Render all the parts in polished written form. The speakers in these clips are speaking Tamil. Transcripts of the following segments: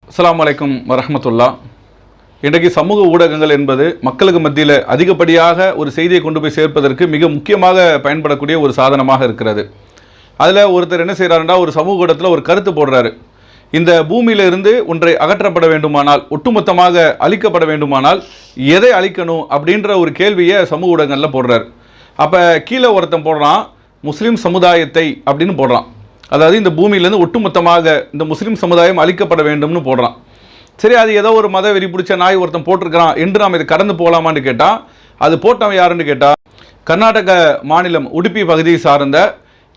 அஸ்ஸலாமு அலைக்கும் வரஹ்மத்துல்லா. இன்றைக்கு சமூக ஊடகங்கள் என்பது மக்களுக்கு மத்தியில் அதிகப்படியாக ஒரு செய்தியை கொண்டு போய் சேர்ப்பதற்கு மிக முக்கியமாக பயன்படக்கூடிய ஒரு சாதனமாக இருக்கிறது. அதில் ஒருத்தர் என்ன செய்கிறாருன்னா, ஒரு சமூக ஊடகத்தில் ஒரு கருத்து போடுறாரு. இந்த பூமியிலிருந்து ஒன்றை அகற்றப்பட வேண்டுமானால், ஒட்டுமொத்தமாக அழிக்கப்பட வேண்டுமானால் எதை அழிக்கணும் அப்படின்ற ஒரு கேள்வியை சமூக ஊடகங்களில் போடுறாரு. அப்போ கீழே ஒருத்தன் போடுறான், முஸ்லீம் சமுதாயத்தை அப்படின்னு போடுறான். அதாவது இந்த பூமியிலேருந்து ஒட்டுமொத்தமாக இந்த முஸ்லீம் சமுதாயம் அழிக்கப்பட வேண்டும்னு போடுறான். சரி, அது ஏதோ ஒரு மத வெறி பிடிச்ச நாய் ஒருத்தன் போட்டிருக்கிறான் என்று நாம் இதை கடந்து போகலாமான்னு கேட்டால், அது போட்டவன் யாருன்னு கேட்டால், கர்நாடக மாநிலம் உடுப்பி பகுதியை சார்ந்த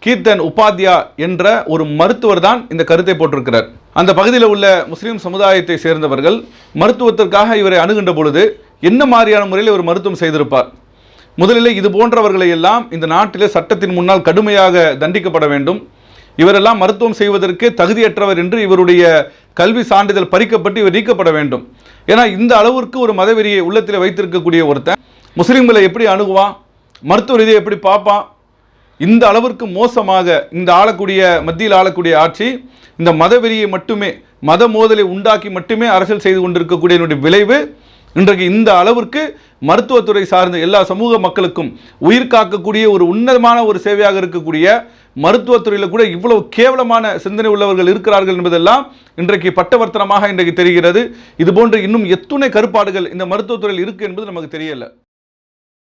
கீர்த்தன் உபாத்யா என்ற ஒரு மருத்துவர் தான் இந்த கருத்தை போட்டிருக்கிறார். அந்த பகுதியில் உள்ள முஸ்லீம் சமுதாயத்தை சேர்ந்தவர்கள் மருத்துவத்திற்காக இவரை அணுகின்ற பொழுது என்ன மாதிரியான முறையில் இவர் மருத்துவம் செய்திருப்பார்? முதலில் இது போன்றவர்களை எல்லாம் இந்த நாட்டிலே சட்டத்தின் முன்னால் கடுமையாக தண்டிக்கப்பட வேண்டும். இவரெல்லாம் மருத்துவம் செய்வதற்கு தகுதியற்றவர் என்று இவருடைய கல்வி சான்றிதழ் பறிக்கப்பட்டு இவர் நீக்கப்பட வேண்டும். ஏன்னா இந்த அளவிற்கு ஒரு மதவெறியை உள்ளத்தில் வைத்திருக்கக்கூடிய ஒருத்தன் முஸ்லீம்களை எப்படி அணுகுவான், மருத்துவ ரீதியை எப்படி பார்ப்பான்? இந்த அளவிற்கு மோசமாக இந்த மத்தியில் ஆளக்கூடிய ஆட்சி இந்த மதவெறியை மட்டுமே, மத மோதலை உண்டாக்கி மட்டுமே அரசியல் செய்து கொண்டிருக்கக்கூடிய விளைவு இன்றைக்கு இந்த அளவிற்கு மருத்துவத்துறை சார்ந்த எல்லா சமூக மக்களுக்கும் உயிர் காக்கக்கூடிய ஒரு உன்னதமான ஒரு சேவையாக இருக்கக்கூடிய மருத்துவத்துறையில் கூட இவ்வளவு கேவலமான சிந்தனை உள்ளவர்கள் இருக்கிறார்கள் என்பதெல்லாம் இன்றைக்கு பட்டவர்த்தனமாக இன்றைக்கு தெரிகிறது. இதுபோன்று இன்னும் எத்துணை கருப்பாடுகள் இந்த மருத்துவத்துறையில் இருக்கு என்பது நமக்கு தெரியல.